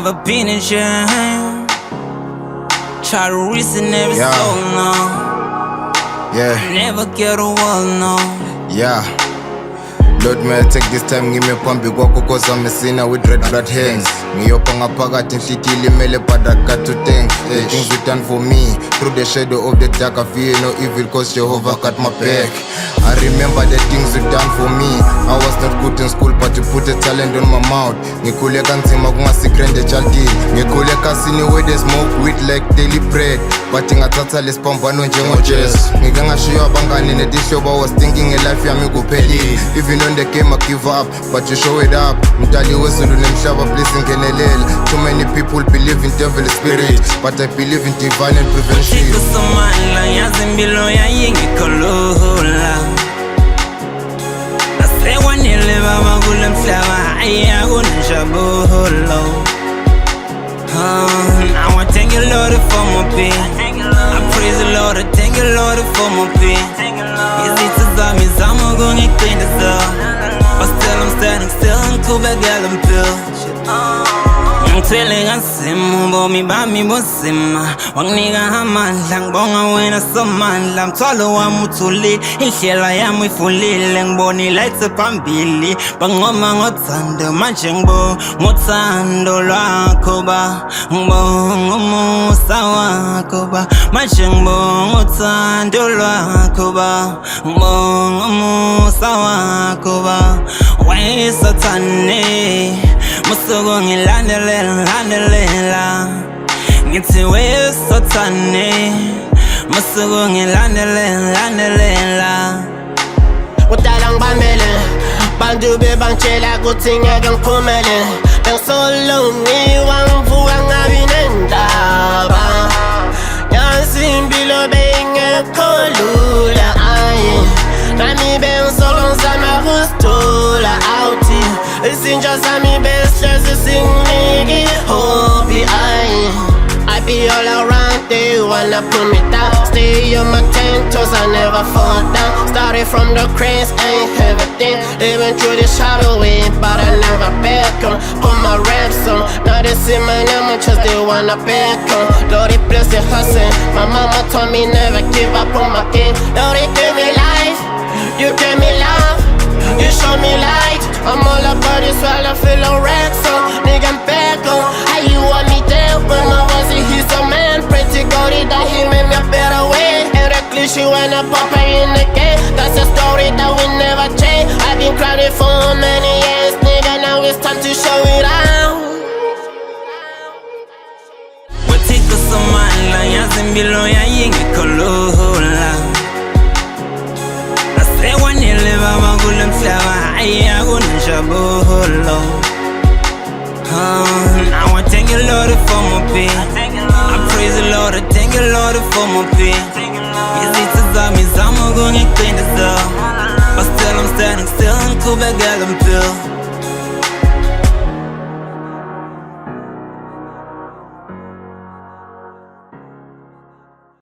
never been in jail. Try to reason every soul, no. Never get a wall, no. Lord, may I take this time, give me pump kwakho cause I'm a sinner with red blood hands. Ngiyopha phakathi inhliziyo imele but I got to thank the things you done for me. Through the shadow of the dark I fear no evil cause Jehovah got my back. I remember the things you done for me. I was not good in school but you put a talent on my mouth. Ngikhule kanzima kungasikhrende jaldi. Ngikhule kasini where they smoke weed like daily bread. But ngathatha lesiphambano njengo-jazz. Ngike ngashiya abangani netihlobo I was thinking life yami kuphelile. Even on the game I give up but you show it up. Mdali wezulu nemhlaba please ngenelela. Too many people believe in devil spirit but I believe in divine intervention. Kusomala yazimpilo yayingikholula. Nasekwanele baba kule mhlaba ayakunjabulo. Now I thank you Lord for my pain. I praise the Lord, I thank you Lord for my pain. Izitha zami zama ukungiqinisa, but still I'm standing still ngiqhubekela impilo. Ngithwele kanzima ubomi bami bunzima, wanginika amandla ngibonga wena somandla. Mthwalo wami uthulile, indlela yami ifulile, ngibona ilayithe phambili. Banqoma ngothando manje ngibonga ngothando lwakho ba, ngibonga umusa wakho ba, manje ngibonga ngothando lwakho ba, ngibonga umusa wakho ba. Wesathane musuku ngilandelela, ngithi wesathane musuku ngilandelela. Udala ngibambele, bantu bebangitshela kuthi ngeke ngiphumele. Bengisolongi wangivuka ngabi nendaba, yazi impilo beyingekho lula. Nami bengisolo ngizama ukuzithola out. Izinja zami besihlezi zinginiki hope. I be all around, they wanna pull me down. Stay on my 10 toes, I never fall down. Started from the cranes, ain't everything. Even through the shadow way, but I never back on. Put my raps on, now they see my name, just they wanna back on. Lord, it bless the hustle. My mama told me never give up on my king. Lord, it gave me life, you gave me love, you show me light. I'm all about this while I feel a wreck, so nigga I'm back on. How you want me there when I wasn't he's a man? Pray to God that he made me a better way. And a cliche when I pop her in the game. That's a story that will never change. I've been crying for many years, nigga, now it's time to show it out. Wathika somala yazimpilo yayingikholula. Nasekwanele baba kule mhlaba ayakunjabulo. Now I thank you Lord for my pain. I praise the Lord, I thank you Lord for my pain. Izitha zami zama ukungiqinisa, but still I'm standing still ngiqhubekela impilo.